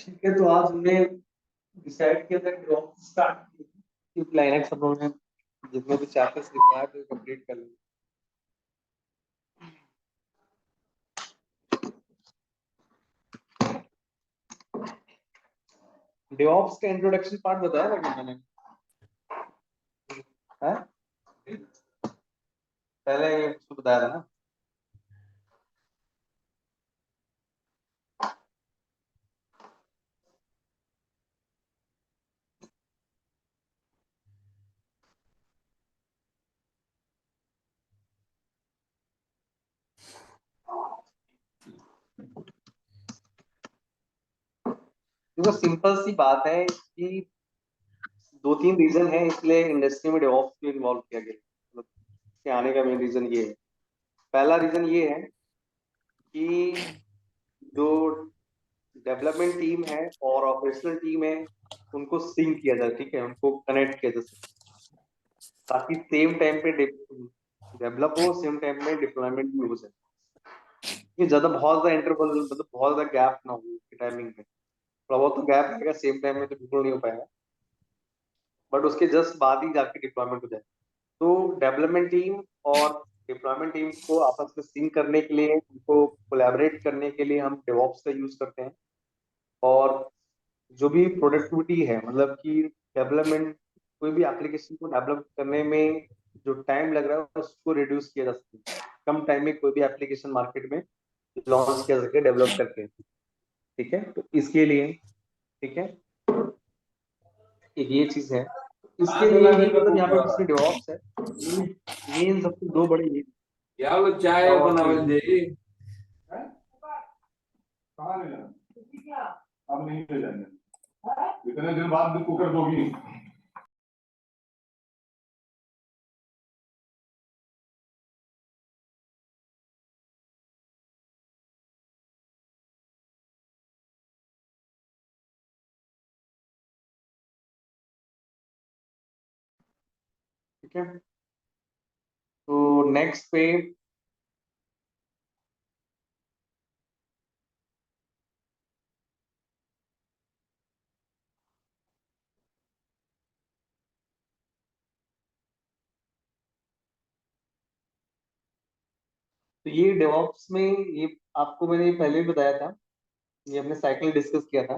ठीक है, तो आज हमने डिसाइड किया था कि ड्रॉप स्टार्ट की लाइनेक्स हम लोगों ने जितने भी चैप्टर्स रिक्वायर्ड थे कंप्लीट कर लिए। डेवऑप्स का इंट्रोडक्शन पार्ट बताया था कि मैंने है पहले उसको बताया था ना। देखो सिंपल सी बात है कि दो तीन रीजन है इसलिए इंडस्ट्री में डेवऑप्स को इन्वॉल्व किया गया। मतलब इसके आने का मेन रीजन ये है। पहला रीजन ये है कि जो डेवलपमेंट टीम है और ऑपरेशनल टीम है उनको सिंक किया जाए, ठीक है, उनको कनेक्ट किया जाए ताकि सेम टाइम पे डेवलप हो, सेम टाइम में डिप्लॉयमेंट भी हो जाए। ये ज्यादा बहुत ज्यादा इंटरवल मतलब बहुत ज्यादा गैप ना हो उसकी टाइमिंग में। थोड़ा बहुत तो गैप रहेगा, सेम टाइम में तो बिल्कुल नहीं हो पाएगा, बट उसके जस्ट बाद ही जाके डिप्लॉयमेंट हो जाए। तो डेवलपमेंट टीम और डिप्लॉयमेंट टीम को आपस में सिंक करने के लिए, उनको कोलैबोरेट करने के लिए हम डेवऑप्स का यूज करते हैं। और जो भी प्रोडक्टिविटी है, मतलब कि डेवलपमेंट, कोई भी एप्लीकेशन को डेवलप करने में जो टाइम लग रहा है उसको रिड्यूस किया जा सकता है। कम टाइम में कोई भी एप्लीकेशन मार्केट में लॉन्च किया सके डेवलप करके, ठीक है। तो इसके लिए, ठीक है, एक ये चीज है। इसके लिए ही मतलब यहाँ पे जिसमें डेवऑप्स है, ये इन सबसे दो बड़े ये यार चाय बनावल जाई। कहाँ ले जाना? अब नहीं ले जाएंगे, इतने दिन बाद कुकर दोगी। ठीक है। तो नेक्स्ट पे तो ये डेवऑप्स में ये आपको मैंने पहले भी बताया था, ये हमने साइकिल डिस्कस किया था।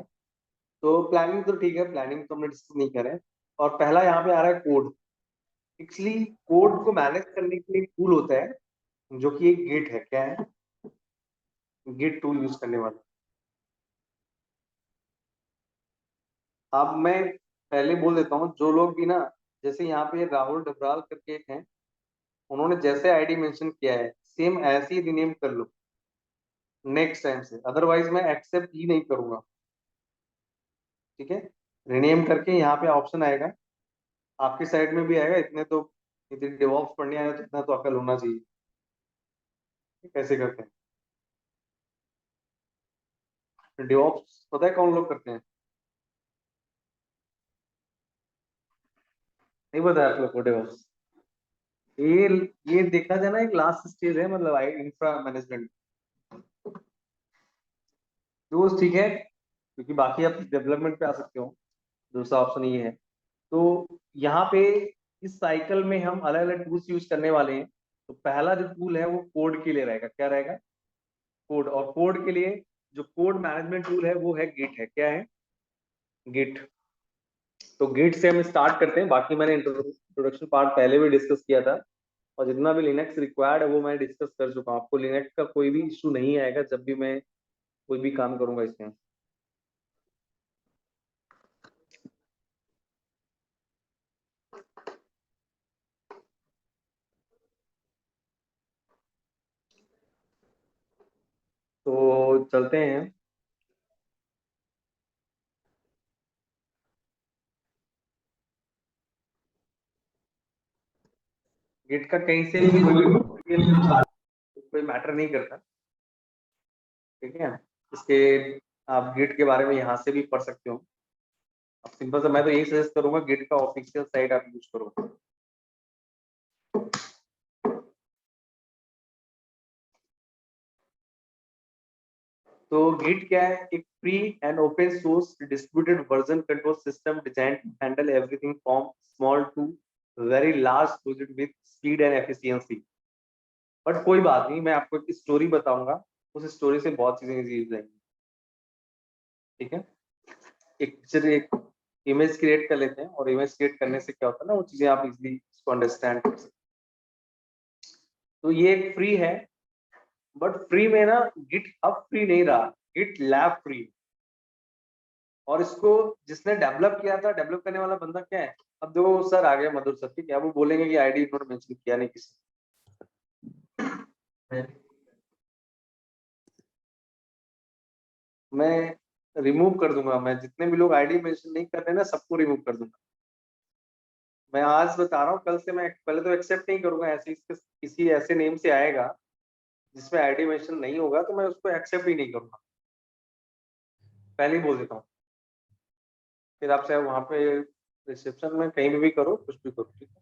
तो प्लानिंग तो ठीक है, प्लानिंग तो हमने डिस्कस नहीं करा है। और पहला यहाँ पे आ रहा है कोड। एक्चुअली कोड को मैनेज करने के लिए टूल होता है जो कि एक गिट है। क्या है? गिट टूल यूज करने वाला। अब मैं पहले बोल देता हूँ, जो लोग भी ना, जैसे यहाँ पे राहुल डबराल करके एक हैं, उन्होंने जैसे आईडी मेंशन किया है सेम ऐसे ही रिनेम कर लो नेक्स्ट टाइम से, अदरवाइज मैं एक्सेप्ट ही नहीं करूंगा। ठीक है, रिनेम करके यहाँ पे ऑप्शन आएगा, आपके साइड में भी आएगा। इतने तो इतने डेवॉप्स पढ़ने आए तो इतना तो अकल होना चाहिए। कैसे करते हैं डेवॉप्स? पता है कौन लोग करते हैं? नहीं पता है आप लोग को डेवॉप्स? ये ये देखा जाए ना, एक लास्ट स्टेज है, मतलब आई इंफ्रा मैनेजमेंट। तो ठीक है, क्योंकि बाकी आप डेवलपमेंट पे आ सकते हो। दूसरा ऑप्शन ये है। तो यहाँ पे इस साइकिल में हम अलग अलग टूल्स यूज करने वाले हैं। तो पहला जो टूल है वो कोड के लिए रहेगा। क्या रहेगा? कोड। और कोड के लिए जो कोड मैनेजमेंट टूल है वो है गिट है। क्या है? गिट। तो गिट से हम स्टार्ट करते हैं। बाकी मैंने इंट्रोडक्शन पार्ट पहले भी डिस्कस किया था, और जितना भी लिनक्स रिक्वायर्ड है वो मैं डिस्कस कर चुका हूँ। आपको लिनक्स का कोई भी इशू नहीं आएगा जब भी मैं कोई भी काम करूंगा इसमें। तो चलते हैं। गिट का कहीं से भी कोई मैटर नहीं करता। ठीक है, इसके आप गिट के बारे में यहाँ से भी पढ़ सकते हो। अब सिंपल से मैं तो यही सजेस्ट करूंगा, गिट का ऑफिशियल साइट आप यूज करो। तो गिट क्या है? एक free and open source distributed version control system design to handle everything from small to very large project with speed and efficiency. But कोई बात नहीं, मैं आपको एक स्टोरी बताऊंगा, उस स्टोरी से बहुत चीजें इजी हो जाएंगी। ठीक है, एक इमेज क्रिएट कर लेते हैं, और इमेज क्रिएट करने से क्या होता है ना, वो चीजें आप इजीली इसको अंडरस्टैंड कर सकते हैं। तो ये एक फ्री है, बट फ्री में ना गिट अब फ्री नहीं रहा, गिट लैब फ्री। और इसको जिसने डेवलप किया था, डेवलप करने वाला बंदा क्या है? अब देखो सर आ गया मधुर सर, ठीक है, वो बोलेंगे कि आईडी इन्होंने मेंशन किया नहीं किसी। मैं रिमूव कर दूंगा, मैं जितने भी लोग आईडी मेंशन नहीं कर रहे ना, सबको रिमूव कर दूंगा। मैं आज बता रहा हूँ, कल से मैं पहले तो एक्सेप्ट नहीं करूंगा, ऐसे किसी ऐसे नेम से आएगा जिसमें आईडी मेंशन नहीं होगा, तो मैं उसको एक्सेप्ट ही नहीं करूंगा, पहले ही बोल देता हूँ। फिर आप चाहे वहां पे रिसेप्शन में कहीं भी करो, कुछ भी करो, ठीक है।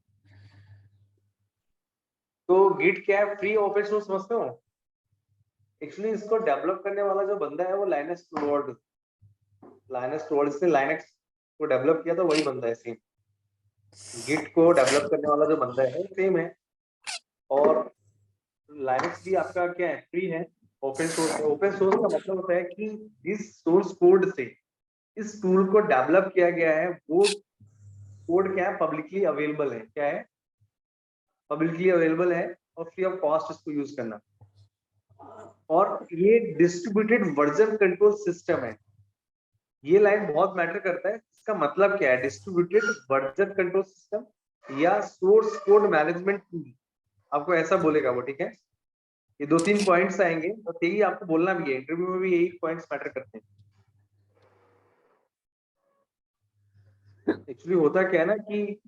तो गिट क्या है? फ्री ओपन सोर्स समझते हो? एक्चुअली इसको डेवलप करने वाला जो बंदा है वो लाइनस टोवर्ड्स ने लाइनक्स को डेवलप किया था, वही बंदा है सेम। गिट को डेवलप करने वाला जो बंदा है सेम है। और लाइनक्स भी आपका क्या है? फ्री है, ओपन सोर्स है। ओपन सोर्स का मतलब होता है कि इस सोर्स कोड से इस टूल को डेवलप किया गया है, वो कोड क्या है? पब्लिकली अवेलेबल है। क्या है? पब्लिकली अवेलेबल है, और फ्री ऑफ कॉस्ट इसको यूज करना। और ये डिस्ट्रीब्यूटेड वर्जन कंट्रोल सिस्टम है। ये लाइन बहुत मैटर करता है। इसका मतलब क्या है? डिस्ट्रीब्यूटेड वर्जन कंट्रोल सिस्टम या सोर्स कोड मैनेजमेंट टूल, आपको ऐसा बोलेगा वो, ठीक है। ये 2-3 पॉइंट्स आएंगे, और यही आपको बोलना भी है, इंटरव्यू में भी यही पॉइंट्स मैटर करते हैं। एक्चुअली होता क्या है ना कि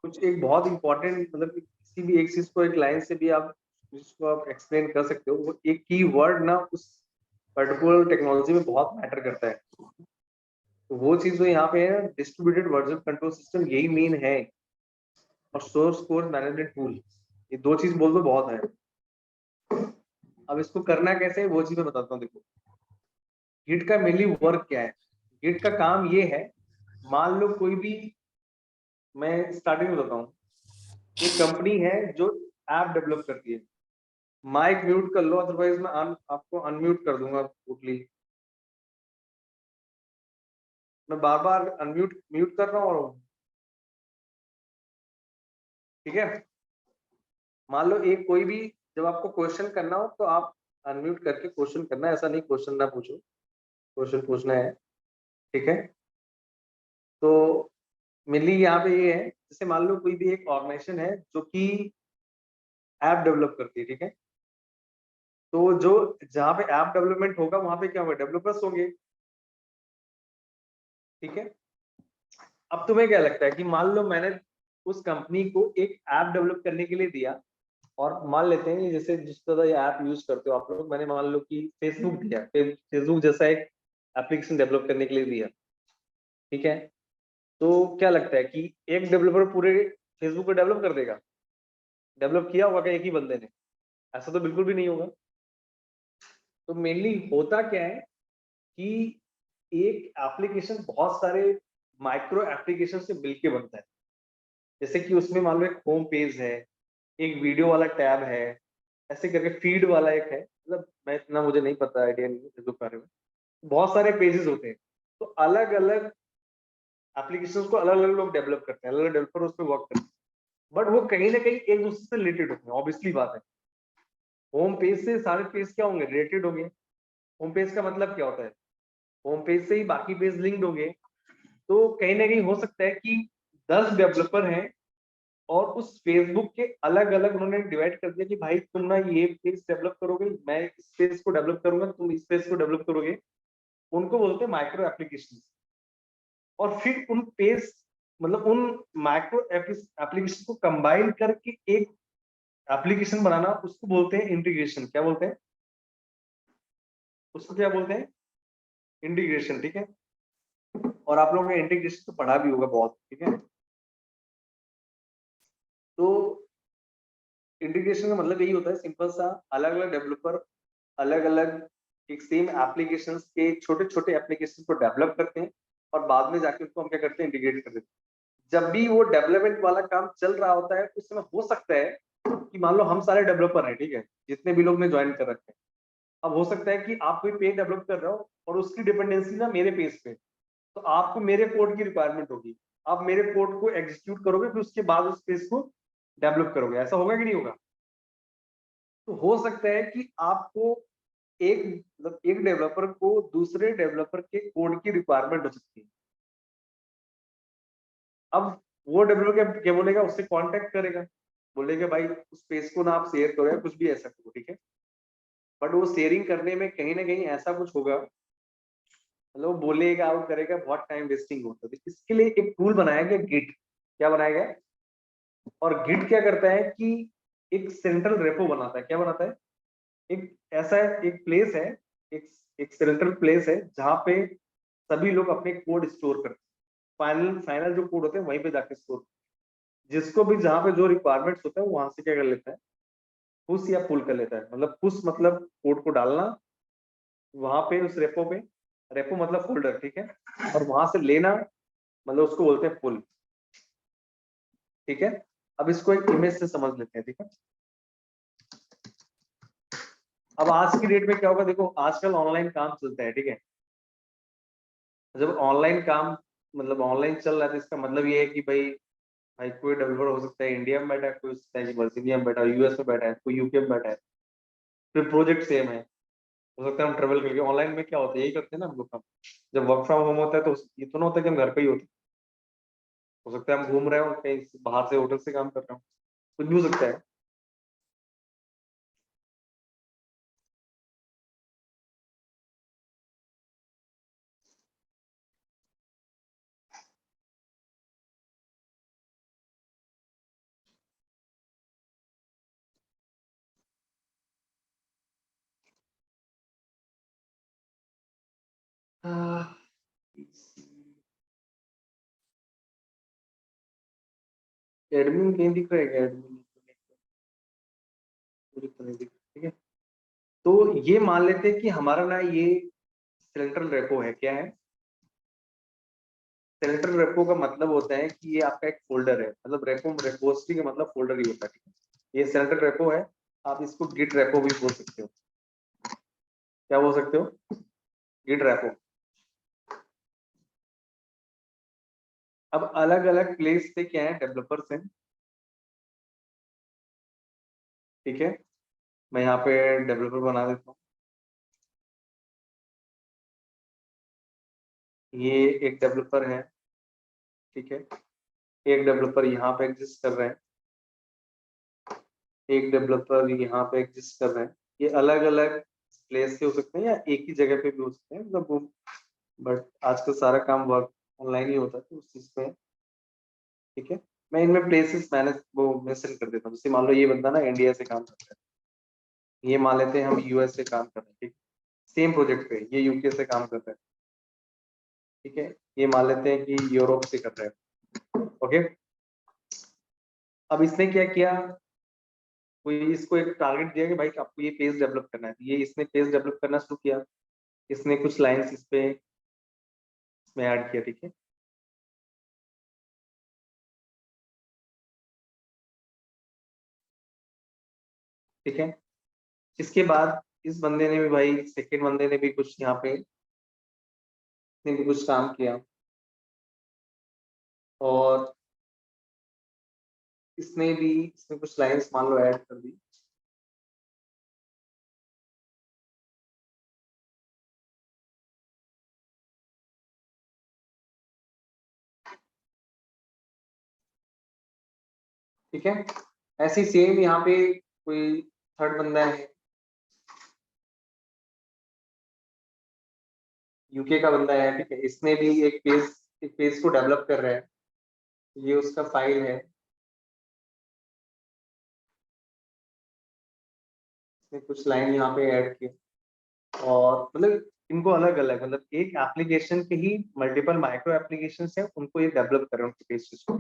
कुछ एक बहुत इंपॉर्टेंट, मतलब किसी भी एक चीज को एक लाइन से भी आप जिसको आप एक्सप्लेन कर सकते हो, वो एक की वर्ड ना उस पर्टिकुलर टेक्नोलॉजी में बहुत मैटर करता है। तो वो चीज जो यहाँ पे है, डिस्ट्रीब्यूटेड वर्जन कंट्रोल सिस्टम, यही मेन है। और सोर्स कोड मैनेजमेंट टूल, ये दो चीज बोल दो बहुत है। अब इसको करना कैसे है वो चीज मैं बताता हूँ। देखो, गिट का मेनली वर्क क्या है? गिट का काम ये है, मान लो कोई भी, मैं स्टार्टिंग में बताता हूँ, एक कंपनी है जो ऐप डेवलप करती है। माइक म्यूट कर लो, अदरवाइज मैं आपको अनम्यूट कर दूंगा टोटली। मैं बार बार अनम्यूट म्यूट कर रहा हूँ, ठीक है। मान लो एक कोई भी, जब आपको क्वेश्चन करना हो तो आप अनम्यूट करके क्वेश्चन करना है, ऐसा नहीं क्वेश्चन ना पूछो, क्वेश्चन पूछना है, ठीक है। तो मेनली यहाँ पे ये है, जैसे मान लो कोई भी एक ऑर्गेनाइजेशन है जो कि ऐप डेवलप करती है, ठीक है। तो जो जहाँ पे ऐप डेवलपमेंट होगा वहां पे क्या होगा? डेवलपर्स होंगे, ठीक है। अब तुम्हें क्या लगता है कि मान लो मैंने उस कंपनी को एक ऐप डेवलप करने के लिए दिया, और मान लेते हैं जैसे जिस तरह ये ऐप यूज करते हो आप लोग, मैंने मान लो कि फेसबुक दिया, फेसबुक जैसा एक एप्लीकेशन डेवलप करने के लिए दिया, ठीक है। तो क्या लगता है कि एक डेवलपर पूरे फेसबुक को डेवलप कर देगा? डेवलप किया होगा क्या एक ही बंदे ने? ऐसा तो बिल्कुल भी नहीं होगा। तो मेनली होता क्या है कि एक एप्लीकेशन बहुत सारे माइक्रो एप्लीकेशन से मिलके बनता है। जैसे कि उसमें मान लो एक होम पेज है, एक वीडियो वाला टैब है, ऐसे करके फीड वाला एक है, मतलब मैं इतना मुझे नहीं पता, आइडिया नहीं है फेसबुक के बारे में। बहुत सारे पेजेस होते हैं, तो अलग अलग एप्लीकेशंस को अलग अलग लोग डेवलप करते हैं, अलग अलग डेवलपर उस पर वर्क करते हैं। बट वो कहीं ना कहीं एक दूसरे से रिलेटेड होते हैं, ऑब्वियसली बात है। होम पेज से सारे पेज क्या होंगे? रिलेटेड होंगे। होम पेज का मतलब क्या होता है? होम पेज से ही बाकी पेज लिंक्ड होंगे। तो कहीं ना कहीं हो सकता है कि 10 डेवलपर हैं, और उस फेसबुक के अलग अलग उन्होंने डिवाइड कर दिया कि भाई तुम ना ये पेज डेवलप करोगे, मैं इस पेज को डेवलप करूंगा, तुम इस पेज को डेवलप करोगे। उनको बोलते हैं माइक्रो एप्लीकेशन। और फिर उन पेज, मतलब उन माइक्रो एप्लीकेशन को कंबाइन करके एक एप्लीकेशन बनाना, उसको बोलते हैं इंटीग्रेशन। क्या बोलते हैं उसको? क्या बोलते हैं? इंटीग्रेशन, ठीक है। और आप लोगों ने इंटीग्रेशन तो पढ़ा भी होगा बहुत, ठीक है। तो इंटीग्रेशन का मतलब यही होता है, सिंपल सा, अलग अलग डेवलपर अलग अलग एक सेम एप्लीकेशंस के छोटे छोटे एप्लीकेशन को डेवलप करते हैं और बाद में जाके उसको हम क्या करते हैं, इंटीग्रेट कर देते हैं। जब भी वो डेवलपमेंट वाला काम चल रहा होता है उस समय हो सकता है कि मान लो हम सारे डेवलपर हैं, ठीक है, जितने भी लोग ने ज्वाइन कर रखे हैं। अब हो सकता है कि आप कोई पेज डेवलप कर रहे हो और उसकी डिपेंडेंसी ना मेरे पेज पे, तो आपको मेरे कोड की रिक्वायरमेंट होगी, आप मेरे कोड को एग्जीक्यूट करोगे, फिर उसके बाद उस पेज को डेवलप करोगे। ऐसा होगा कि नहीं होगा? तो हो सकता है कि आपको एक मतलब एक डेवलपर को दूसरे डेवलपर के कोड की रिक्वायरमेंट हो सकती है। अब वो डेवलपर क्या बोलेगा, उससे कांटेक्ट करेगा, बोलेगा भाई उस पेज को ना आप शेयर करो या कुछ भी ऐसा करो, ठीक है। बट वो शेयरिंग करने में कहीं ना कहीं ऐसा कुछ होगा, मतलब वो बोलेगा, वो करेगा, बहुत टाइम वेस्टिंग होता है। इसके लिए एक टूल बनाया गया, गिट। क्या बनाया गया? और गिट क्या करता है कि एक सेंट्रल रेपो बनाता है। क्या बनाता है? एक ऐसा एक प्लेस है, एक एक सेंट्रल प्लेस है जहाँ पे सभी लोग अपने कोड स्टोर करते हैं। फाइनल फाइनल जो कोड होते हैं वहीं पे जाके स्टोर, जिसको भी जहाँ पे जो रिक्वायरमेंट्स होता है वहां से क्या कर लेता है, पुश या पुल कर लेता है। मतलब पुश मतलब कोड को डालना वहां पे उस रेपो पे, रेपो मतलब फोल्डर, ठीक है, और वहां से लेना मतलब उसको बोलते हैं पुल, ठीक है। अब इसको एक इमेज से समझ लेते हैं, ठीक है। अब आज की डेट में क्या होगा, देखो आजकल ऑनलाइन काम चलता है, ठीक है। जब ऑनलाइन काम मतलब ऑनलाइन चल रहा है तो इसका मतलब ये है कि भाई कोई डेवलपर हो सकता है इंडिया में बैठा है, कोई हो सकता है कि वर्जीनिया में बैठा है, यूएस में बैठा है, कोई यूके में बैठा है, फिर प्रोजेक्ट सेम है। हो सकता है हम ट्रेवल करके, ऑनलाइन में क्या होता है, यही करते हैं ना हम लोग काम। जब वर्क फ्रॉम होम होता है तो ये तो ना होता है कि हम घर पे ही होते हैं। हो सकता है हम घूम रहे हो कहीं बाहर से, होटल से काम कर रहे हो, कुछ भी हो सकता है। एडमिन कहीं दिख रहा है क्या? एडमिन नहीं दिख रहा, ठीक है। तो ये मान लेते हैं कि हमारा ना ये सेंट्रल रेपो है। क्या है? सेंट्रल रेपो का मतलब होता है कि ये आपका एक फोल्डर है, मतलब रेपो रेपोजिटरी का मतलब फोल्डर ही होता है, ठीक है। ये सेंट्रल रेपो है, आप इसको गिट रेपो भी बोल सकते हो। क्या बोल सकते हो? Git repo. अब अलग अलग प्लेस से क्या है, डेवलपर्स हैं, ठीक है। मैं यहाँ पे डेवलपर बना देता हूँ। ये एक डेवलपर है, ठीक है। एक डेवलपर यहाँ पे एग्जिस्ट कर रहे हैं, एक डेवलपर यहाँ पे एग्जिस्ट कर रहे हैं। ये अलग अलग प्लेस से हो सकते हैं या एक ही जगह पे भी हो सकते हैं, मतलब वो, बट आजकल सारा काम वर्क ऑनलाइन ही होता है तो उस चीज पे, ठीक है। मैं इनमें प्लेसेस मैनेज वो मेंशन कर देता हूँ। जैसे मान लो ये बंदा ना इंडिया से काम कर रहा है, ये मान लेते हैं हम यूएस से काम कर रहे हैं, ठीक। सेम प्रोजेक्ट पे ये यूके से काम कर रहे हैं, ठीक है। ये मान लेते हैं कि यूरोप से कर रहे हैं, ओके। अब इसने क्या किया, कोई इसको एक टारगेट दिया कि भाई आपको ये पेज डेवलप करना है, ये इसने पेज डेवलप करना शुरू किया। इसने कुछ लाइंस इस पे इसमें ऐड किया, ठीक है। ठीक है, इसके बाद इस बंदे ने भी, भाई सेकंड बंदे ने भी कुछ यहाँ पे, इसने भी कुछ काम किया और इसने कुछ लाइंस मान लो ऐड कर दी। ठीक है, ऐसी सेम यहाँ पे कोई थर्ड बंदा है, यूके का बंदा है, ठीक है। इसने भी एक पेज को डेवलप कर रहा है, ये उसका फाइल है। इसने कुछ लाइन यहाँ पे ऐड की और मतलब इनको अलग अलग, मतलब एक एप्लीकेशन के ही मल्टीपल माइक्रो एप्लीकेशन है, उनको ये डेवलप कर रहे हैं उनके पेज को।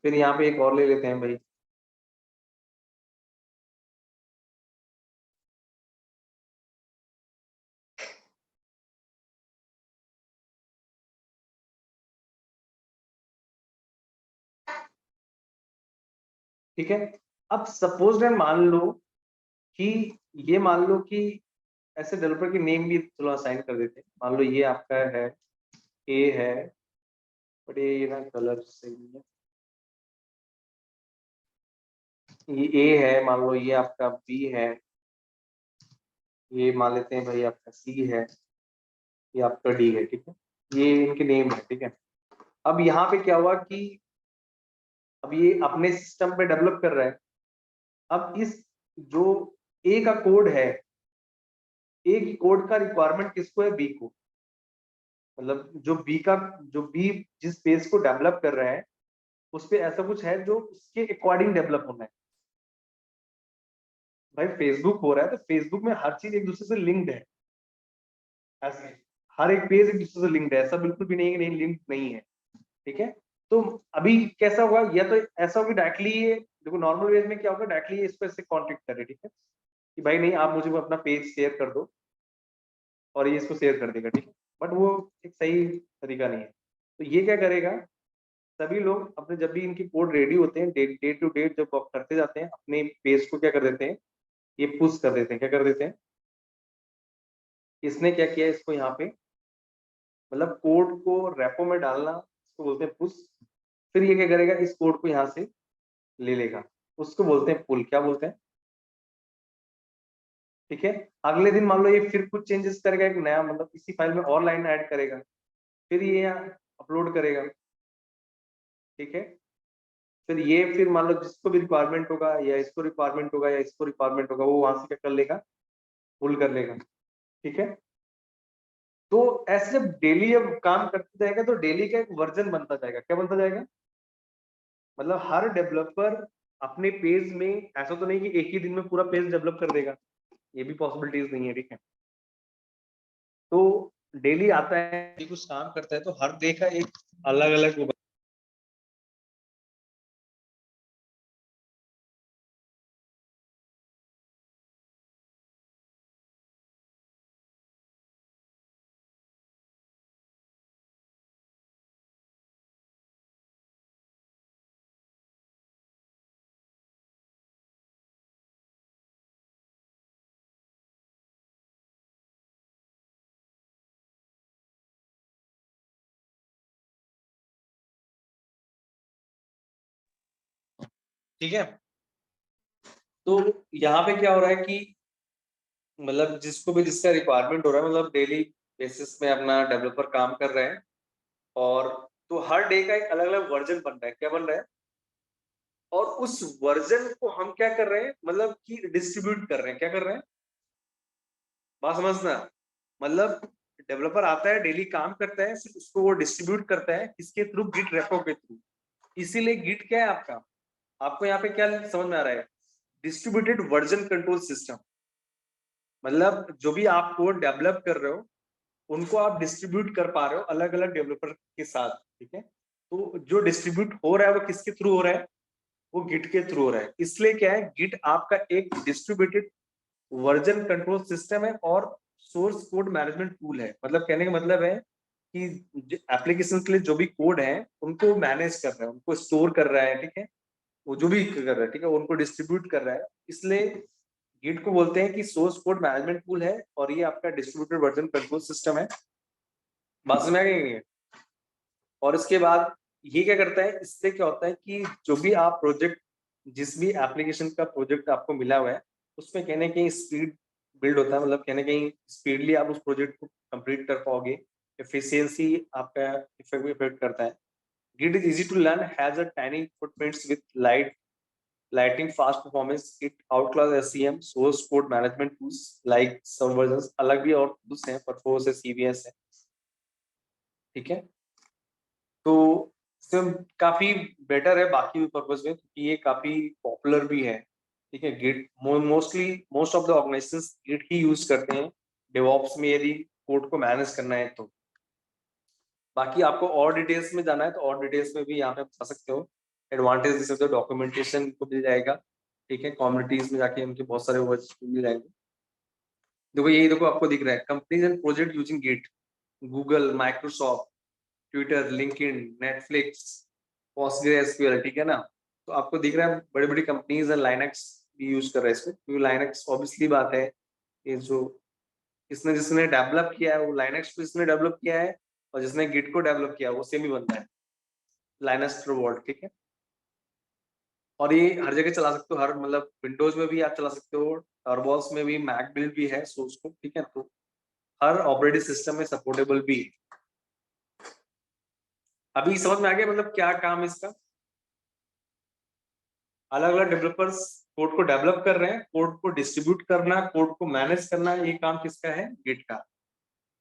फिर यहाँ पे एक और ले लेते हैं भाई, ठीक है। अब सपोज मान लो कि ये मान लो कि ऐसे डेवलपर की नेम भी चलो असाइन कर देते हैं। मान लो ये आपका है ए है, बट ये ना कलर सही नहीं है, ये ए है, मान लो ये आपका बी है, ये मान लेते हैं भाई आपका सी है, ये आपका डी है, ठीक है, ये इनके नेम है, ठीक है। अब यहाँ पे क्या हुआ कि अब ये अपने सिस्टम पे डेवलप कर रहा है। अब इस जो ए का कोड है, ए की कोड का रिक्वायरमेंट किसको है, बी को। मतलब जो बी जिस पेज को डेवलप कर रहा है उस पे ऐसा कुछ है जो उसके अकॉर्डिंग डेवलप होना है। भाई फेसबुक हो रहा है तो फेसबुक में हर चीज एक दूसरे से लिंक्ड है, ऐसे हर एक पेज एक दूसरे से लिंक्ड है, ऐसा बिल्कुल भी नहीं है कि नहीं लिंक नहीं है, ठीक है। तो अभी कैसा होगा, या तो ऐसा होगा डायरेक्टली ये देखो नॉर्मल वेज में क्या होगा, डायरेक्टली इसको इससे कॉन्टेक्ट करे, ठीक है, कि भाई नहीं आप मुझे अपना पेज शेयर कर दो और ये इसको शेयर कर देगा, ठीक है। बट वो एक सही तरीका नहीं है। तो ये क्या करेगा, सभी लोग अपने जब भी इनकी कोड रेडी होते हैं डे टू डे जब करते जाते हैं अपने पेज को क्या कर देते हैं, ये पुश कर देते हैं। क्या कर देते हैं, इसने क्या किया, इसको यहाँ पे मतलब कोड को रेपो में डालना, इसको बोलते हैं पुश। फिर ये क्या करेगा, इस कोड को यहाँ से ले लेगा, उसको बोलते हैं पुल। क्या बोलते हैं, ठीक है। अगले दिन मान लो ये फिर कुछ चेंजेस करेगा, एक नया मतलब इसी फाइल में और लाइन ऐड करेगा, फिर ये यहाँ अपलोड करेगा, ठीक है। फिर मान लो जिसको भी रिक्वायरमेंट होगा या इसको रिक्वायरमेंट होगा या इसको रिक्वायरमेंट होगा, वो वहां से क्या कर लेगा, पुल कर लेगा, ठीक है। तो ऐसे जब डेली अब काम करते जाएगा तो डेली का एक वर्जन बनता जाएगा। क्या बनता जाएगा, मतलब हर डेवलपर अपने पेज में, ऐसा तो नहीं कि एक ही दिन में पूरा पेज डेवलप कर देगा, ये भी पॉसिबिलिटीज नहीं है, ठीक है। तो डेली आता है कुछ काम करता है तो हर डे का एक अलग अलग वो। ठीक है। तो यहाँ पे क्या हो रहा है कि मतलब जिसको भी जिसका रिक्वायरमेंट हो रहा है, मतलब डेली बेसिस में अपना डेवलपर काम कर रहे हैं, और तो हर डे का एक अलग अलग वर्जन बन रहा है। क्या बन रहा है, और उस वर्जन को हम क्या कर रहे हैं, मतलब कि डिस्ट्रीब्यूट कर रहे हैं। क्या कर रहे हैं, बात समझना। मतलब डेवलपर आता है, डेली काम करता है, फिर उसको वो डिस्ट्रीब्यूट करता है किसके थ्रू, गिट रेपो के थ्रू। इसीलिए गिट क्या है आपका, आपको यहाँ पे क्या समझ में आ रहा है, डिस्ट्रीब्यूटेड वर्जन कंट्रोल सिस्टम। मतलब जो भी आप कोड डेवलप कर रहे हो उनको आप डिस्ट्रीब्यूट कर पा रहे हो अलग अलग डेवलपर के साथ, ठीक है। तो जो डिस्ट्रीब्यूट हो रहा है वो किसके थ्रू हो रहा है, वो गिट के थ्रू हो रहा है। इसलिए क्या है, गिट आपका एक डिस्ट्रीब्यूटेड वर्जन कंट्रोल सिस्टम है और सोर्स कोड मैनेजमेंट टूल है। मतलब कहने का मतलब है कि एप्लीकेशन के लिए जो भी कोड है उनको मैनेज कर रहा है, उनको स्टोर कर रहा है, ठीक है, वो जो भी कर रहा है, ठीक है, उनको डिस्ट्रीब्यूट कर रहा है। इसलिए गिट को बोलते हैं कि सोर्स कोड मैनेजमेंट टूल है और ये आपका डिस्ट्रीब्यूटेड वर्जन कंट्रोल सिस्टम है। बात समझ में आई है। और इसके बाद ये क्या करता है, इससे क्या होता है कि जो भी आप प्रोजेक्ट, जिस भी एप्लीकेशन का प्रोजेक्ट आपको मिला हुआ है उसमें कहने कहीं स्पीड बिल्ड होता है। मतलब कहने कहीं स्पीडली आप उस प्रोजेक्ट को कंप्लीट कर पाओगे, एफिशिएंसी आपका इफेक्ट करता है। Git is easy to learn, has a tiny footprints with lighting fast performance, it outclass SCM source code management tools like Subversions। अलग भी और tools हैं, Perforce है, CVS है, ठीक है। तो सिम काफी बेटर है बाकी पर्पज में क्योंकि ये काफी पॉपुलर भी है, ठीक है। Git most of the organisations Git ही यूज करते हैं डेवऑप्स में यदि कोड को मैनेज करना है तो। बाकी आपको और डिटेल्स में जाना है तो और डिटेल्स में भी यहाँ पे बता सकते हो। एडवांटेज दे सकते हो, डॉक्यूमेंटेशन को मिल जाएगा, ठीक है। कम्युनिटीज में जाके उनके बहुत सारे वर्ड्स मिल जाएंगे। देखो यही देखो आपको दिख रहा है, companies and project using Git, Google, Microsoft, Twitter, LinkedIn, Netflix, PostgreSQL, ठीक है ना। तो आपको दिख रहा है बड़ी बड़ी कंपनीज है लाइनक्स भी यूज कर रहे हैं इसको, क्योंकि लाइनक्स ऑब्वियसली बात है, ये जो इसने जिसने डेवलप किया है वो लाइनक्स को इसने डेवलप किया है, और जिसने गिट को डेवलप किया वो सेम ही बनता है, लाइनस टोरवॉल्ट, ठीक है। और ये हर जगह चला सकते हो, हर मतलब विंडोज में भी आप चला सकते हो, टर्बोस में भी, मैक बिल्ड भी है सोर्स को, ठीक है। तो हर ऑपरेटिंग सिस्टम में सपोर्टेबल भी। अभी समझ में आ गया मतलब क्या काम है इसका। अलग अलग डेवलपर्स कोड को डेवलप कर रहे हैं, कोड को डिस्ट्रीब्यूट करना, कोड को मैनेज करना, ये काम किसका है, गिट का।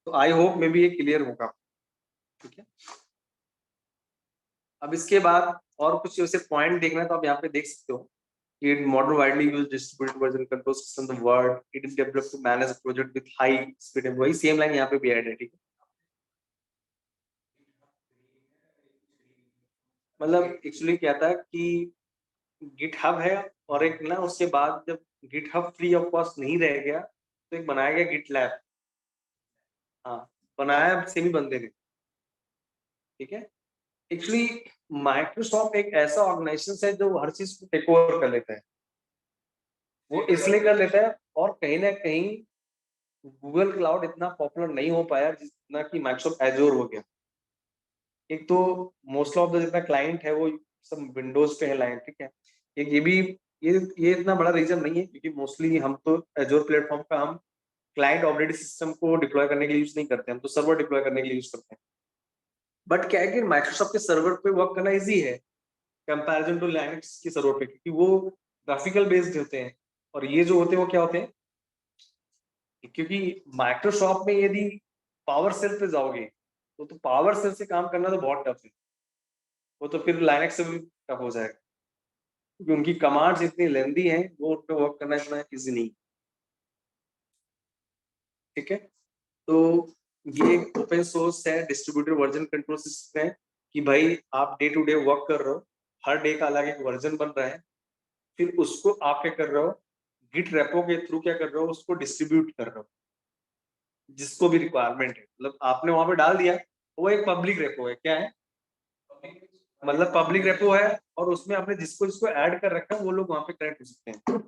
तो आई होप मे बी ये क्लियर होगा, ठीक है। अब इसके बाद और कुछ जैसे पॉइंट देखना है तो आप यहाँ पे देख सकते हो, it modern widely used distributed version control system in the world, it is developed to manage a project with high speed, वही सेम लाइन यहाँ पे भी ऐड है, ठीक है। मतलब एक्चुअली क्या था कि गिटहब है, और एक ना उसके बाद जब गिटहब फ्री ऑफ कॉस्ट नहीं रह गया तो एक बनाया गया गिटलैब। हाँ, बनाया सेमी बंदे ने, ठीक है। एक्चुअली माइक्रोसॉफ्ट एक ऐसा ऑर्गेनाइजेशन है जो हर चीज को टेक ओवर कर लेता है। वो इसलिए कर लेता है, और कहीं ना कहीं गूगल क्लाउड इतना पॉपुलर नहीं हो पाया जितना कि माइक्रोसॉफ्ट एजोर हो गया। एक तो मोस्ट ऑफ द जितना क्लाइंट है वो सब विंडोज पे है लाइन, ठीक है। एक ये भी, ये इतना बड़ा रीजन नहीं है, क्योंकि मोस्टली हम तो एजोर प्लेटफॉर्म का हम क्लाइंट ऑपरेटिंग सिस्टम को डिप्लॉय करने के लिए यूज नहीं करते, हम तो सर्वर डिप्लॉय करने के लिए यूज करते हैं। बट क्या है कि माइक्रोसॉफ्ट के सर्वर पे वर्क करना इजी है कंपैरिजन टू लाइनक्स के सर्वर पे, क्योंकि वो ग्राफिकल बेस्ड होते हैं, और ये जो होते हैं वो क्या होते हैं, क्योंकि माइक्रोसॉफ्ट में यदि पावर सेल पे जाओगे तो पावर सेल से काम करना तो बहुत टफ है, वो तो फिर लाइनक्स से भी टफ हो जाएगा, क्योंकि उनकी कमांड्स इतनी लेंदी हैं, वो उन पे वर्क करना इतना इजी नहीं, ठीक है। तो ये ओपन सोर्स है, डिस्ट्रीब्यूटेड वर्जन कंट्रोल सिस्टम है, कि भाई आप डे टू डे वर्क कर रहे हो, हर डे का अलग एक वर्जन बन रहा है, फिर उसको आप क्या कर रहे हो, गिट रेपो के थ्रू क्या कर रहे हो, उसको डिस्ट्रीब्यूट कर रहे हो जिसको भी रिक्वायरमेंट है। मतलब आपने वहां पे डाल दिया, वो एक पब्लिक रेपो है, क्या है, मतलब पब्लिक रेपो है, और उसमें आपने जिसको जिसको ऐड कर रखा है वो लोग वहां पे कनेक्ट हो सकते हैं।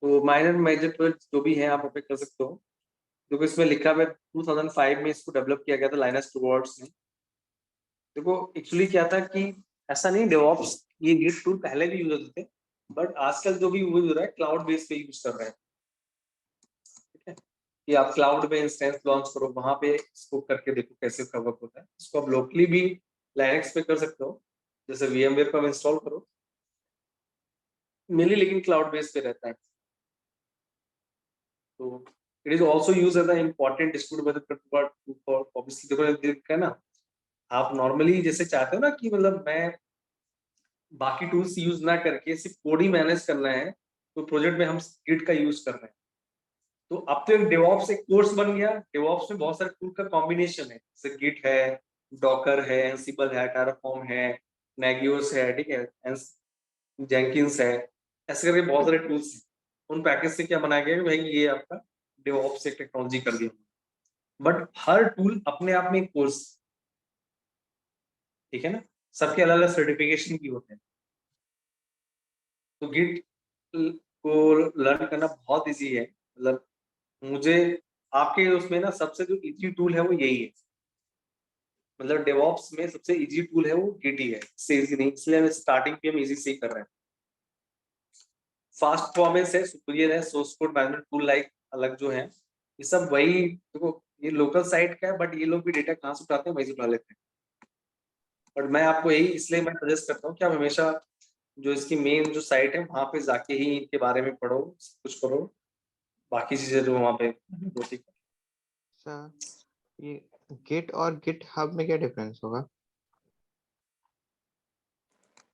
तो माइनर मेजर जो भी है आप वहाँ पे कर सकते हो, क्योंकि इसमें लिखा है 2005 में इसको डेवलप किया गया था लाइनस टॉरवॉल्ट्स ने। देखो एक्चुअली क्या था कि ऐसा नहीं, डेवऑप्स ये गिट टूल पहले भी यूज होते थे, बट आजकल जो भी यूज हो रहा है क्लाउड बेस पे यूज कर रहे हैं, ठीक है। कि आप क्लाउड में इंस्टेंस लॉन्च करो, वहां पे इसको करके देखो कैसे का वर्क होता है। इसको आप लोकली भी लाइनक्स पे कर सकते हो, जैसे VMware पर इंस्टॉल करो, मेनली लेकिन क्लाउड बेस पे रहता है। तो it is also used as an important distributed for obviously, देखो है ना, आप नॉर्मली जैसे चाहते हो ना कि मतलब मैं बाकी टूल्स यूज ना करके सिर्फ कोड ही मैनेज करना है, तो प्रोजेक्ट में हम गिट का यूज कर रहे हैं। तो अब तो एक डेवऑप्स एक कोर्स बन गया, डेवऑप्स में बहुत सारे टूल का कॉम्बिनेशन है, जैसे गिट है, डॉकर है, एंसिबल है, टेराफॉर्म है, नेगियोस है, ठीक है, जेंकिंस है, ऐसे करके बहुत सारे टूल्स हैं। उन पैकेज से क्या बनाया गया है भाई, ये आपका डेवऑप्स एक टेक्नोलॉजी कर दिया, बट हर टूल अपने आप में एक कोर्स, ठीक है ना, सबके अलग अलग सर्टिफिकेशन भी होते हैं। तो गिट को लर्न करना बहुत इजी है, मतलब मुझे आपके उसमें ना सबसे जो इजी टूल है वो यही है, मतलब डेवऑप्स में सबसे इजी टूल है वो गिट ही है, इससे इजी नहीं, इसलिए हम स्टार्टिंग पे हम इजी से ही कर रहे हैं। फास्ट परफॉर्मेंस है, सुपीरियर है, source code management tool like अलग जो है, ये सब वही देखो, ये लोकल साइट का है, बट ये लोग भी डेटा कहाँ से उठाते हैं वही से उठा लेते हैं। बट मैं आपको यही इसलिए मैं सजेस्ट करता हूँ कि आप हमेशा जो इसकी मेन जो साइट है वहां पे जाके ही इनके बारे में पढ़ो, कुछ करो, बाकी चीजें जो वहां पे होती है। सर ये गिट और गिट हब में क्या डिफरेंस होगा?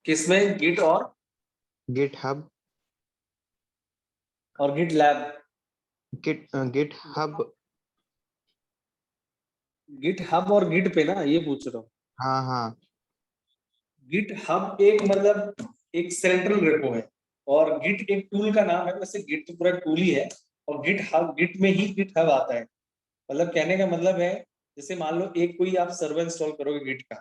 किसमें, गिट गिट हब और GitLab, GitHub. GitHub और गिट पे ना, ये पूछ रहा हूँ। हाँ हाँ। गिट हब एक मतलब एक सेंट्रल रेपो है, और गिट एक टूल का नाम है, वैसे गिट तो पूरा टूल ही है, और गिट हब, गिट में ही गिट हब आता है। मतलब कहने का मतलब है, जैसे मान लो एक कोई आप सर्वर इंस्टॉल करोगे गिट का,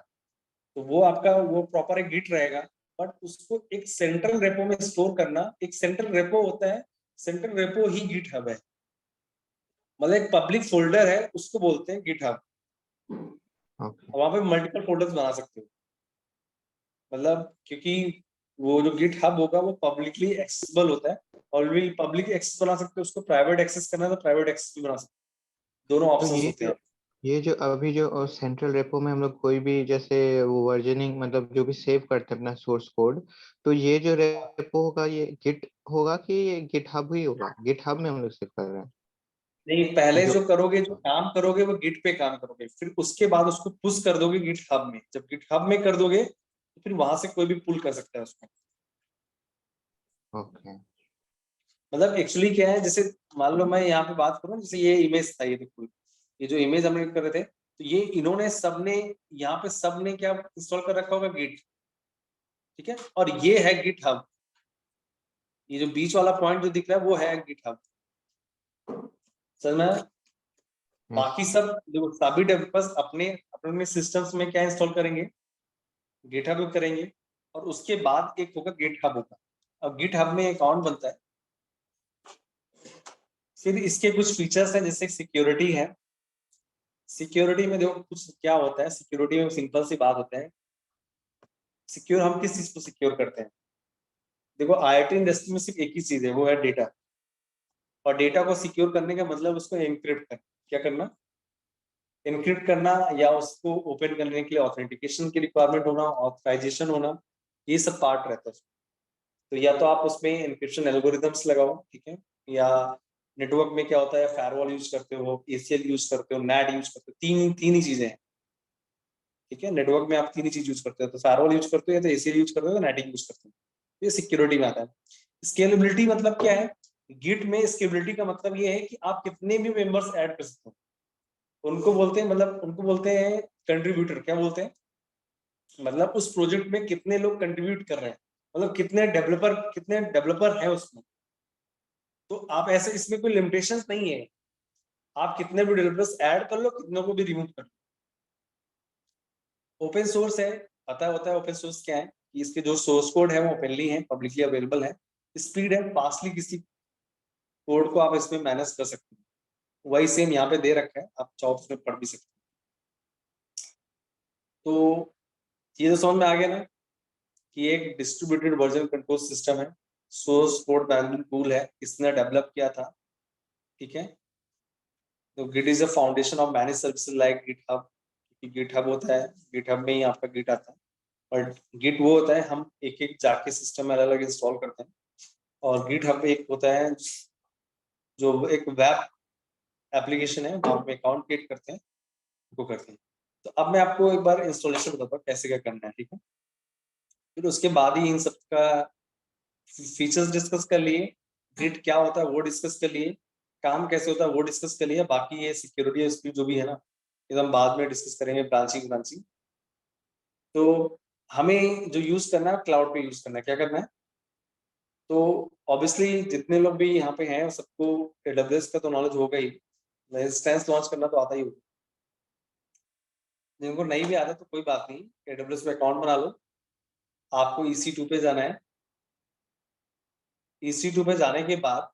तो वो आपका वो प्रॉपर एक गिट रहेगा, बट उसको एक सेंट्रल रेपो में स्टोर करना, एक सेंट्रल रेपो होता है, सेंट्रल रेपो ही गिटहब है, मतलब एक पब्लिक फोल्डर है, उसको बोलते हैं गिटहब। ओके वहां पे मल्टीपल फोल्डर्स बना सकते हो, मतलब क्योंकि वो जो गिटहब होगा वो पब्लिकली एक्सेसिबल होता है, और भी पब्लिक एक्सेस बना सकते हो, उसको प्राइवेट एक्सेस करना है तो प्राइवेट एक्सेस भी बना सकते हो, दोनों तो ऑप्शंस होते हैं। ये जो अभी जो सेंट्रल रेपो में हम लोग कोई भी जैसे वो वर्जनिंग मतलब जो भी सेव करते हैं अपना सोर्स कोड, तो ये जो रेपो होगा ये गिट होगा कि ये गिटहब ही होगा? गिटहब में हम लोग सेव कर रहे हैं नहीं, पहले जो। जो करोगे, जो काम करोगे वो गिट पे काम करोगे, फिर उसके बाद उसको पुश कर दोगे गिट हब में। जब गिट हब में कर दोगे तो फिर वहां से कोई भी पुल कर सकता है उसको। ओके मतलब एक्चुअली क्या है, जैसे मान लो मैं यहाँ पे बात करूँ, जैसे ये इमेज था, ये देखो, ये जो इमेज हम कर रहे थे, तो ये इन्होंने सबने यहाँ पे सबने क्या इंस्टॉल कर रखा होगा, गिट, ठीक है, और ये है गिट हब, ये जो बीच वाला पॉइंट जो दिख रहा है वो है गिट हब, समझ में आया? बाकी सब जो सभी डेवलपर्स अपने अपने सिस्टम्स में क्या इंस्टॉल करेंगे, गिटहब करेंगे, और उसके बाद एक होगा गिटहब होगा। अब गिटहब में अकाउंट बनता है, फिर इसके कुछ फीचर्स हैं, जैसे सिक्योरिटी है। सिक्योरिटी में देखो कुछ क्या होता है, सिक्योरिटी में सिंपल सी बात होता है, सिक्योर हम किस चीज को सिक्योर करते हैं? देखो आईटी इंडस्ट्री में सिर्फ एक ही चीज है, वो है डेटा, और डेटा को सिक्योर करने का मतलब उसको एनक्रिप्ट करना। क्या करना? एनक्रिप्ट करना, या उसको ओपन करने के लिए ऑथेंटिकेशन की रिक्वायरमेंट होना, ऑथराइजेशन होना, ये सब पार्ट रहता है। तो या तो आप उसमें एन्क्रिप्शन एल्गोरिदम्स लगाओ, ठीक है, या नेटवर्क में क्या होता है, फायरवॉल यूज करते हो, एसीएल यूज करते हो, नेट यूज करते हो, तीन ही चीजें हैं, ठीक है। नेटवर्क में आप तीन ही चीज यूज करते हो, तो फायरवॉल यूज करते हो, या तो एसीएल यूज करते हो, तो नेटिंग यूज करते हो। ये सिक्योरिटी में आता है। स्केलेबिलिटी मतलब क्या है? गिट में स्केलेबिलिटी का मतलब ये है कि आप कितने भी मेंबर्स ऐड कर सकते हो, उनको बोलते हैं, मतलब उनको बोलते हैं कंट्रीब्यूटर। क्या बोलते हैं? मतलब उस प्रोजेक्ट में कितने लोग कंट्रीब्यूट कर रहे हैं, मतलब कितने डेवलपर है उसमें। तो आप ऐसे, इसमें कोई लिमिटेशंस नहीं है, आप कितने भी डेवलपर्स ऐड कर लो, कितनों को भी रिमूव कर लो। ओपन सोर्स है, पता होता है ओपन सोर्स क्या है, कि इसके जो सोर्स कोड है वो ओपनली है, पब्लिकली अवेलेबल है, स्पीड है, फास्टली किसी कोड को आप इसमें मैनेज कर सकते हो। वही सेम यहाँ पे दे रखा है, आप चाहो उसमें पढ़ भी सकते हो। तो ये तो समझ में आ गया ना, कि एक डिस्ट्रीब्यूटेड वर्जन कंट्रोल सिस्टम है, सोर्स कोड मैनेजमेंट टूल है, इसने डेवलप किया था, ठीक है। तो Git is a foundation of manage services like GitHub. GitHub होता है, गिटहब में ही आपका गिट आता है, और गिट वो होता है हम एक एक जाके सिस्टम में अलग अलग इंस्टॉल करते हैं, और गिटहब एक होता है जो एक वेब एप्लीकेशन है, वहां पे अकाउंट क्रिएट करते हैं, वो करते हैं। तो अब मैं आपको एक बार इंस्टॉलेशन बताता हूँ कैसे क्या करना है, ठीक है। फिर उसके बाद ही इन सब का फीचर्स डिस्कस कर लिए, गिट क्या होता है वो डिस्कस कर लिए, काम कैसे होता है वो डिस्कस कर लिया, बाकी ये सिक्योरिटी स्पीड जो भी है ना, एकदम बाद में डिस्कस करेंगे, ब्रांचिंग। तो हमें जो यूज करना है क्लाउड पे यूज करना है, क्या करना है? तो ऑब्वियसली जितने लोग भी यहाँ पे हैं सबको एडब्ल्यूएस का तो नॉलेज होगा ही, इंस्टेंस लॉन्च करना तो आता ही होगा। जिनको नहीं भी आता तो कोई बात नहीं, एडब्ल्यूएस पे अकाउंट बना लो। आपको EC2 पे जाना है। EC2 पे जाने के बाद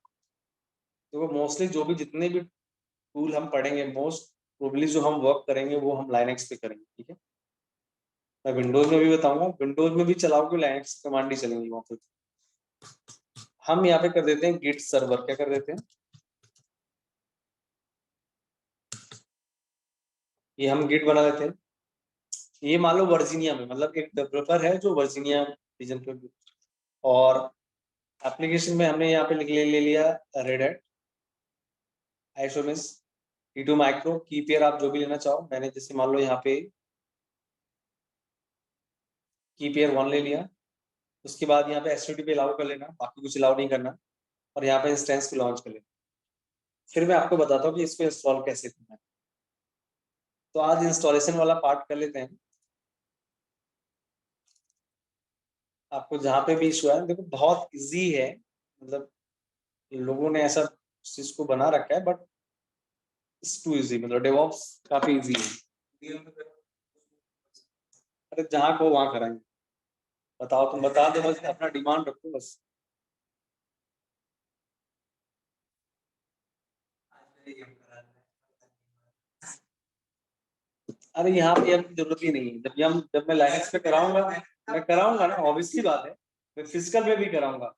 देखो मोस्टली जो भी जितने भी टूल हम पढ़ेंगे, मोस्ट प्रोबेबली जो हम वर्क करेंगे वो हम लाइनक्स पे करेंगे, ठीक है। मैं विंडोज में भी बताऊंगा, विंडोज में भी चलाओगे लाइनक्स कमांड ही चलेंगी वहां पे। हम यहाँ पे कर देते हैं गिट सर्वर। क्या कर देते हैं? ये हम गिट बना देते हैं। ये मान लो वर्जीनिया में, मतलब एक डेवलपर है जो वर्जीनिया रीजन पे, और एप्लीकेशन में हमने यहाँ पे ले लिया रेड हैट, आइसोमेस, T2 माइक्रो, की पेयर आप जो भी लेना चाहो। मैंने जैसे मान लो यहाँ पे की पेयर 1 ले लिया। उसके बाद यहाँ पे HTTP अलाउ कर लेना, बाकी कुछ अलाउ नहीं करना, और यहाँ पे इंस्टेंस को लॉन्च कर लेना। फिर मैं आपको बताता हूँ कि इसको इंस्टॉल कैसे करना है। तो आज इंस्टॉलेशन वाला पार्ट कर लेते हैं। आपको जहाँ पे भी इशू है, देखो बहुत इजी है, मतलब लोगों ने ऐसा चीज को बना रखा है, बट इट्स टू इजी, मतलब डेवऑप्स काफी इजी है। अरे जहाँ को वहाँ कराएंगे। बताओ, तुम बता दो बस, अपना डिमांड रखो बस। अरे यहाँ पे अब जरूरत ही नहीं है, जब मैं लाइनेक्स पे कराऊंगा, मैं कराऊंगा ना, ऑब्वियसली बात है, मैं फिजिकल पे भी कराऊंगा।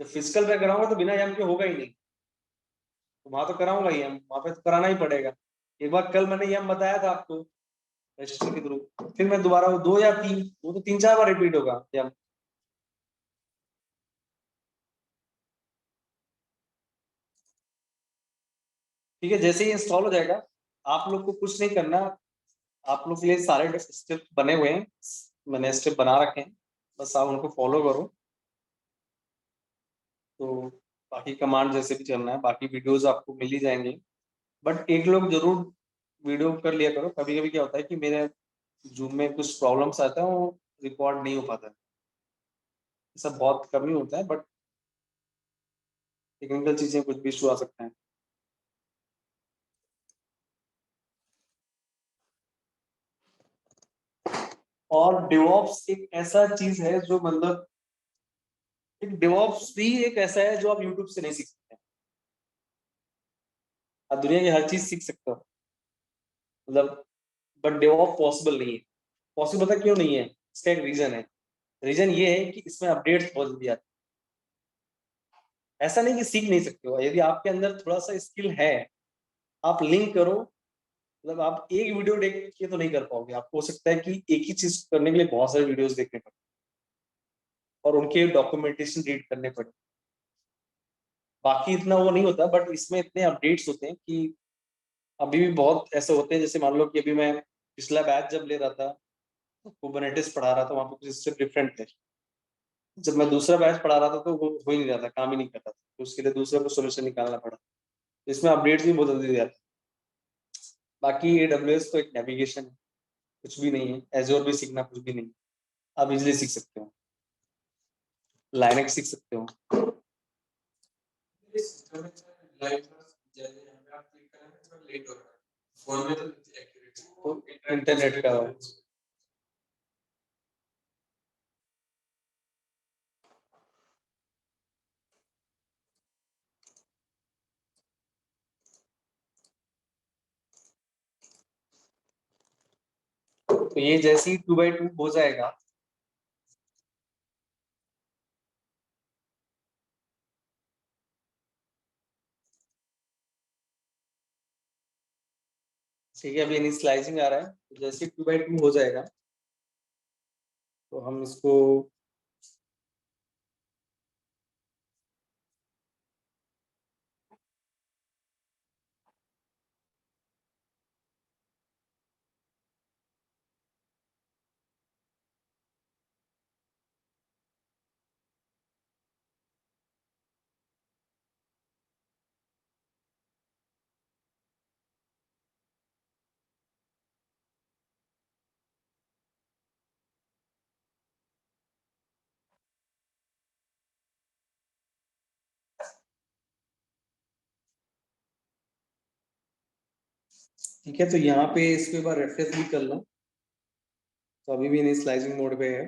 जब फिजिकल पे कराऊंगा तो बिना यम के होगा ही नहीं, तो वहां तो कराऊंगा ही, वहां पे तो कराना ही पड़ेगा। एक बार कल मैंने यम बताया था आपको रजिस्टर के थ्रू, फिर मैं दोबारा वो 2 या 3, वो तो 3-4 बार रिपीट होगा यम। ठीक है, जैसे ही इंस्टॉल हो जाएगा, आप लोग को कुछ नहीं करना, आप लोग के लिए सारे स्टेप बने हुए हैं, मैंने स्टेप बना रखे हैं, बस आप उनको फॉलो करो। तो बाकी कमांड जैसे भी चलना है, बाकी वीडियोस आपको मिल ही जाएंगे, बट एक लोग जरूर वीडियो कर लिया करो। कभी कभी क्या होता है कि मेरे जूम में कुछ प्रॉब्लम्स आता है, वो रिकॉर्ड नहीं हो पाता है, ऐसा बहुत कम ही होता है, बट टेक्निकल चीजें कुछ भी इशू आ सकते हैं। और डिवॉप्स एक ऐसा चीज है जो मतलब, एक डिवॉप्स भी एक ऐसा है जो आप यूट्यूब से नहीं सीख सकते। आप दुनिया की हर चीज सीख सकते हो, मतलब, बट डेवऑप पॉसिबल नहीं है। पॉसिबल पता क्यों नहीं है? इसका एक रीजन है। रीजन ये है कि इसमें अपडेट्स बहुत जल्दी आते हैं। ऐसा नहीं कि सीख नहीं सकते हो, यदि आपके अंदर थोड़ा सा स्किल है, आप लिंक करो, मतलब आप एक वीडियो देख के तो नहीं कर पाओगे, आपको हो सकता है कि एक ही चीज करने के लिए बहुत सारे वीडियोस देखने पड़े और उनके डॉक्यूमेंटेशन रीड करने पड़े। बाकी इतना वो नहीं होता, बट इसमें इतने अपडेट्स होते हैं कि अभी भी बहुत ऐसे होते हैं, जैसे मान लो कि अभी मैं पिछला बैच जब ले रहा था, कुबरनेटिस पढ़ा रहा था, वहां पे कुछ इससे डिफरेंट थे। जब मैं दूसरा बैच पढ़ा रहा था तो वो हो ही नहीं रहा था, काम ही नहीं कर रहा था, तो उसके लिए दूसरा को सोल्यूशन निकालना पड़ा। इसमें अपडेट्स भी बहुत जल्दी आते हैं। बाकी AWS तो एक नेविगेशन है, कुछ भी नहीं है। एजोर भी सीखना कुछ भी नहीं, आप इजिली सीख सकते हो। लाइनेक्स सीख सकते हो। इंटरनेट का तो ये जैसे ही 2x2 हो जाएगा, ठीक है, अभी इनिशियलाइजिंग आ रहा है, तो जैसे ही 2x2 हो जाएगा तो हम इसको, ठीक है, तो यहाँ पे इसको एक बार रेफरेंस भी कर लो। तो अभी भी इनिशियलाइजिंग मोड पे है।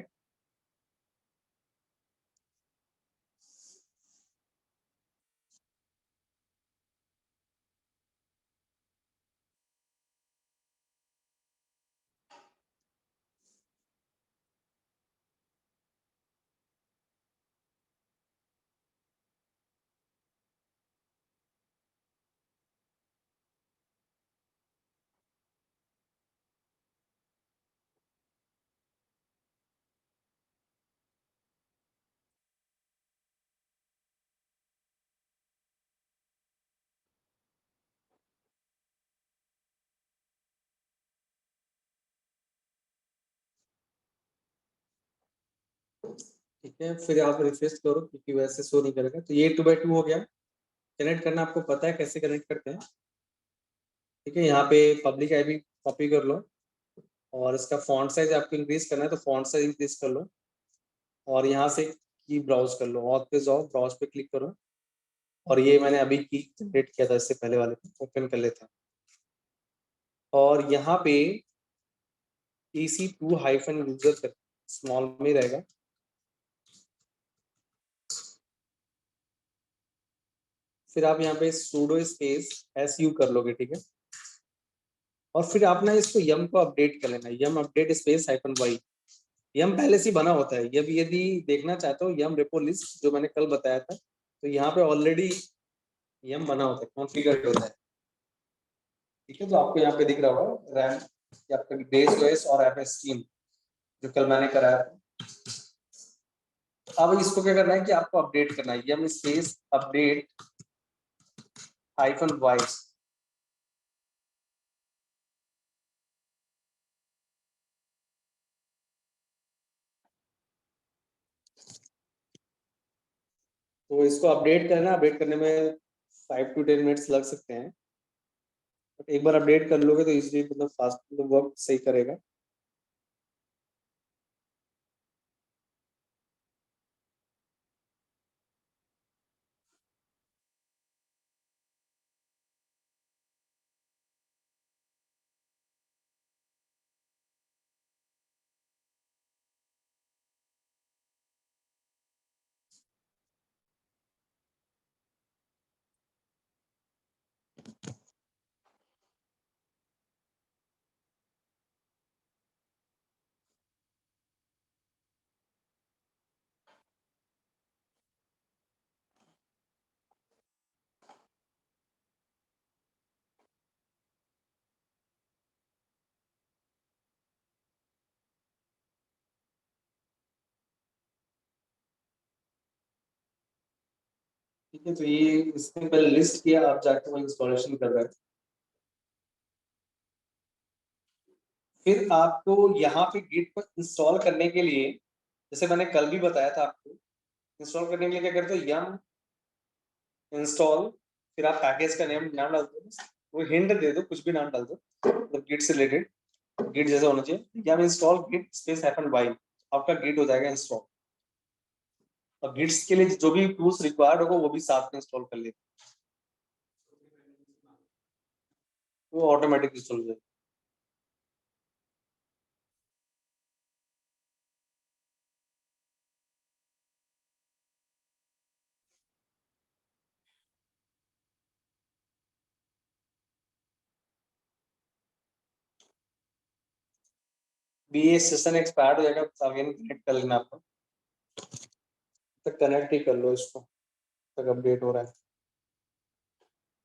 ठीक है, फिर आप रिफ्रेश करो, क्योंकि वैसे शो नहीं करेगा। तो ये 2x2 हो गया। कनेक्ट करना आपको पता है कैसे कनेक्ट करते हैं। ठीक है, यहाँ पे पब्लिक आईपी कॉपी कर लो, और इसका फॉन्ट साइज आपको इंक्रीज करना है तो फॉन्ट साइज इंक्रीज कर लो, और यहाँ से की ब्राउज कर लो, ऑथ पे जाओ, ब्राउज पे क्लिक करो, और ये मैंने अभी की जनरेट किया था, इससे पहले वाले को ओपन कर लेते हैं। और यहाँ पे EC2 - यूजर स्मॉल में रहेगा, फिर आप यहाँ पे sudo स्पेस su कर लोगे, ठीक है। और फिर आप ना इसको yum को अपडेट कर लेना, yum अपडेट स्पेस -y। यम पहले से ही बना होता है, यदि देखना चाहते हो यम रेपो लिस्ट जो मैंने कल बताया था, तो यहाँ पे ऑलरेडी यम बना होता है, कॉन्फ़िगर्ड होता है, ठीक है। जो आपको यहाँ पे दिख रहा होगा रैम या आपका बेस ओएस और एफएस टीम जो कल मैंने कराया था। अब इसको क्या करना है कि आपको अपडेट करना है, यम स्पेस अपडेट -y। तो इसको अपडेट करना, अपडेट करने में 5 to 10 मिनट्स लग सकते हैं, बट एक बार अपडेट कर लोगे तो इजीली मतलब फास्ट मतलब वर्क सही करेगा। ठीक है, तो ये इसने पहले लिस्ट किया, आप जाके वो इंस्टॉलेशन कर रहे हैं। फिर आपको यहाँ पे गिट पर इंस्टॉल करने के लिए, जैसे मैंने कल भी बताया था आपको, इंस्टॉल करने के लिए क्या करते हो, यम इंस्टॉल, फिर आप पैकेज का नाम डाल दो, वो हिंट दे दो, कुछ भी नाम डाल दो मतलब गिट से रिलेटेड, गिट जैसा होना चाहिए, यम इंस्टॉल गिट स्पेस -y, आपका गिट हो जाएगा इंस्टॉल। और गिट्स के लिए जो भी टूल्स रिक्वायर्ड होगा वो भी साथ में इंस्टॉल कर लेते, वो ऑटोमेटिक इंस्टॉल हो जाएगा। भी ये सेशन एक्सपायर्ड हो जाएगा तो अगेन कनेक्ट कर लेना आपको, तो कनेक्ट ही कर लो इसको, तक अपडेट हो रहा है।